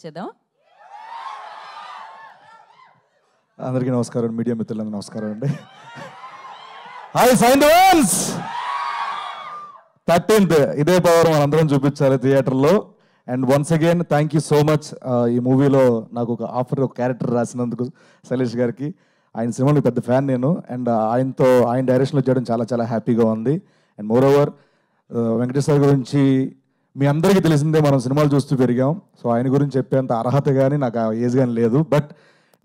చేద్దాం. అందరికీ నమస్కారం, మీడియా మిత్రులందరూ నమస్కారం అండి. Hi sign the once. 13th ఇదే పవర్ మనందరం చూపించాలి థియేటర్లో. And once again thank you so much. ఈ మూవీలో నాకు ఒక క్యారెక్టర్ రాసినందుకు శైలేష్ గారికి. ఆయన సినిమాలో పెద్ద ఫ్యాన్ నేను. అండ్ ఆయన డైరెక్షన్లో చేయడం చాలా చాలా హ్యాపీగా ఉంది. అండ్ మోర్ ఓవర్ వెంకటేశ్వర గురించి మీ అందరికీ తెలిసిందే, మనం సినిమాలు చూస్తూ పెరిగాం. సో ఆయన గురించి చెప్పేంత అర్హత కానీ నాకు ఆ ఏజ్ కానీ లేదు. బట్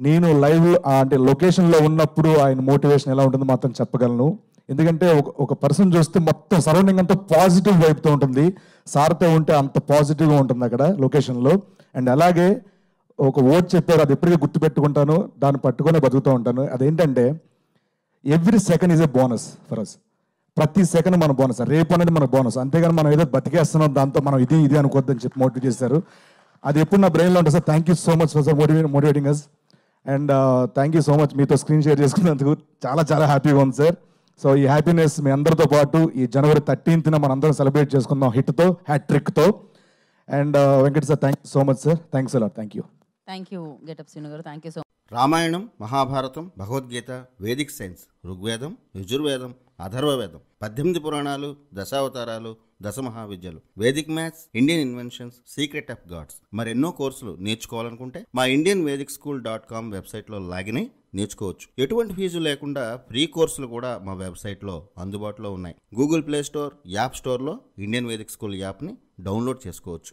నేను లైవ్ అంటే లొకేషన్లో ఉన్నప్పుడు ఆయన మోటివేషన్ ఎలా ఉంటుందో మాత్రం చెప్పగలను. ఎందుకంటే ఒక పర్సన్ చూస్తే మొత్తం సరౌండింగ్ అంతా పాజిటివ్ వైపుతో ఉంటుంది. సార్తో ఉంటే అంత పాజిటివ్గా ఉంటుంది అక్కడ లొకేషన్లో. అండ్ అలాగే ఒక వర్డ్ చెప్పారు, అది ఎప్పటికీ గుర్తుపెట్టుకుంటాను, దాన్ని పట్టుకొని బతుకుతూ ఉంటాను. అదేంటంటే every second is a bonus for us. ప్రతి సెకండ్ మన బోనస్, రేపు అనేది మన బోనస్. అంతేగాని మనం ఏదో బతికేస్తున్నాం దాంతో మనం ఇది అనుకోవద్దని చెప్పి మోటివేట్ చేశారు. అది ఎప్పుడు నా బ్రెయిన్లో ఉంటుంది sir. Thank you so much for motivating us. And thank you so much మీతో స్క్రీన్ షేర్ చేసుకున్నందుకు చాలా చాలా హ్యాపీగా ఉంది సార్. సో ఈ హ్యాపీనెస్ మీ అందరితో పాటు ఈ January 13th మనందరం సెలబ్రేట్ చేసుకుందాం హిట్తో, హ్యాట్రిక్తో. And Venkat sir thank you so much sir. Thanks a lot. Thank you. Thank you getup Srinu garu. Thank you so much. Ramayanam, Mahabharatam, Bhagavad Gita, vedic science, Rigvedam, Yajurvedam, Atharvavedam, 18 పురాణాలు, దశావతారాలు, 10 మహావిద్యలు, Vedic maths, Indian inventions, secret of gods, మరెన్నో కోర్సులు నేర్చుకోవాలనుకుంటే మా indianvedicSchool.com వెబ్సైట్లో లాగిన్ అయి నేర్చుకోవచ్చు. ఎటువంటి ఫీజు లేకుండా ఫ్రీ కోర్సులు కూడా మా వెబ్సైట్లో అందుబాటులో ఉన్నాయి. గూగుల్ ప్లే స్టోర్, యాప్ స్టోర్లో ఇండియన్ వేదిక్ స్కూల్ యాప్ని డౌన్లోడ్ చేసుకోవచ్చు.